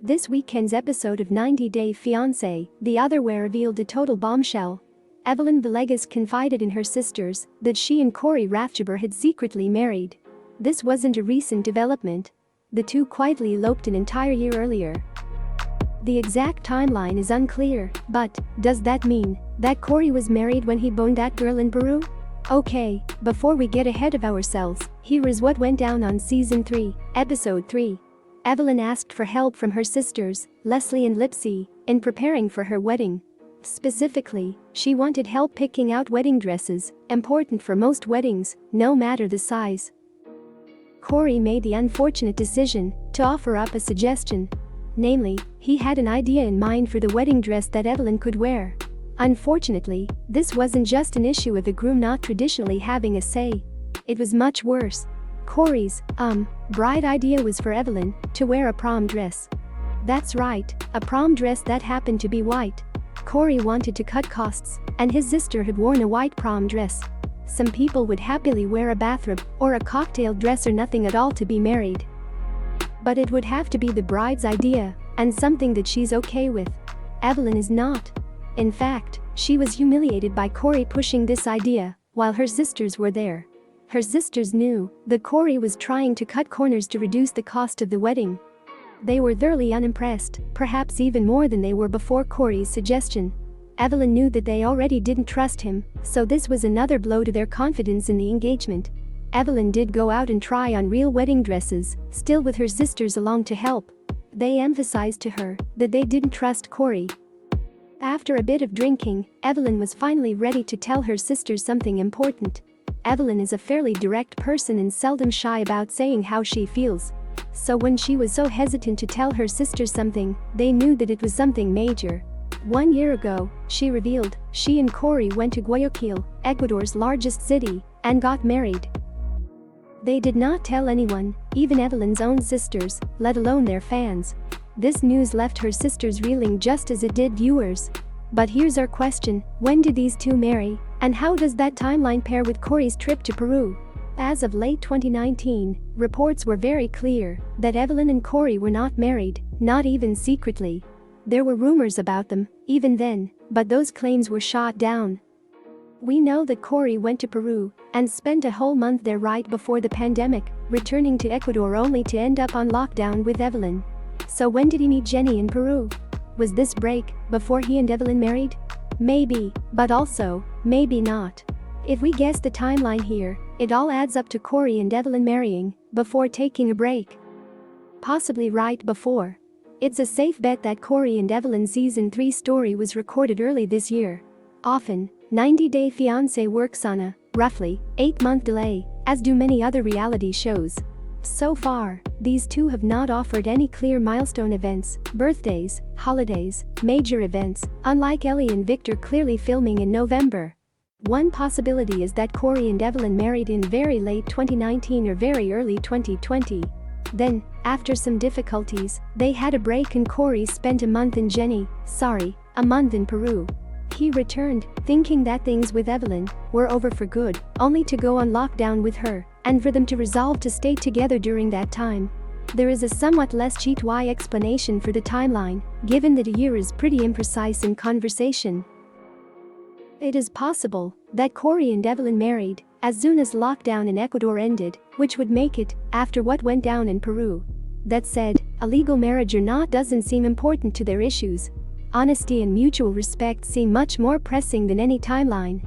This weekend's episode of 90 Day Fiance, The Otherwhere revealed a total bombshell. Evelin Villegas confided in her sisters that she and Corey Rathgeber had secretly married. This wasn't a recent development. The two quietly eloped an entire year earlier. The exact timeline is unclear, but does that mean that Corey was married when he boned that girl in Peru? Okay, before we get ahead of ourselves, here is what went down on Season 3, Episode 3. Evelin asked for help from her sisters, Leslie and Lipsy, in preparing for her wedding. Specifically, she wanted help picking out wedding dresses, important for most weddings, no matter the size. Corey made the unfortunate decision to offer up a suggestion. Namely, he had an idea in mind for the wedding dress that Evelin could wear. Unfortunately, this wasn't just an issue of the groom not traditionally having a say. It was much worse. Corey's, bride idea was for Evelin to wear a prom dress. That's right, a prom dress that happened to be white. Corey wanted to cut costs, and his sister had worn a white prom dress. Some people would happily wear a bathrobe or a cocktail dress or nothing at all to be married. But it would have to be the bride's idea, and something that she's okay with. Evelin is not. In fact, she was humiliated by Corey pushing this idea while her sisters were there. Her sisters knew that Corey was trying to cut corners to reduce the cost of the wedding. They were thoroughly unimpressed, perhaps even more than they were before Corey's suggestion. Evelin knew that they already didn't trust him, so this was another blow to their confidence in the engagement. Evelin did go out and try on real wedding dresses, still with her sisters along to help. They emphasized to her that they didn't trust Corey. After a bit of drinking, Evelin was finally ready to tell her sisters something important. Evelin is a fairly direct person and seldom shy about saying how she feels. So when she was so hesitant to tell her sisters something, they knew that it was something major. 1 year ago, she revealed she and Corey went to Guayaquil, Ecuador's largest city, and got married. They did not tell anyone, even Evelin's own sisters, let alone their fans. This news left her sisters reeling just as it did viewers. But here's our question: when did these two marry, and how does that timeline pair with Corey's trip to Peru? As of late 2019, reports were very clear that Evelin and Corey were not married, not even secretly. There were rumors about them, even then, but those claims were shot down. We know that Corey went to Peru and spent a whole month there right before the pandemic, returning to Ecuador only to end up on lockdown with Evelin. So when did he meet Jenny in Peru? Was this break before he and Evelin married? Maybe, but also, maybe not. If we guess the timeline here, it all adds up to Corey and Evelin marrying before taking a break. Possibly right before. It's a safe bet that Corey and Evelin's Season 3 story was recorded early this year. Often, 90 Day Fiance works on a, roughly, 8-month delay, as do many other reality shows. So far, these two have not offered any clear milestone events, birthdays, holidays, major events, unlike Ellie and Victor clearly filming in November. One possibility is that Corey and Evelin married in very late 2019 or very early 2020. Then, after some difficulties, they had a break and Corey spent a month in Peru. He returned, thinking that things with Evelin were over for good, only to go on lockdown with her, and for them to resolve to stay together during that time. There is a somewhat less cheat-why explanation for the timeline, given that a year is pretty imprecise in conversation. It is possible that Corey and Evelin married as soon as lockdown in Ecuador ended, which would make it after what went down in Peru. That said, a legal marriage or not doesn't seem important to their issues. Honesty and mutual respect seem much more pressing than any timeline.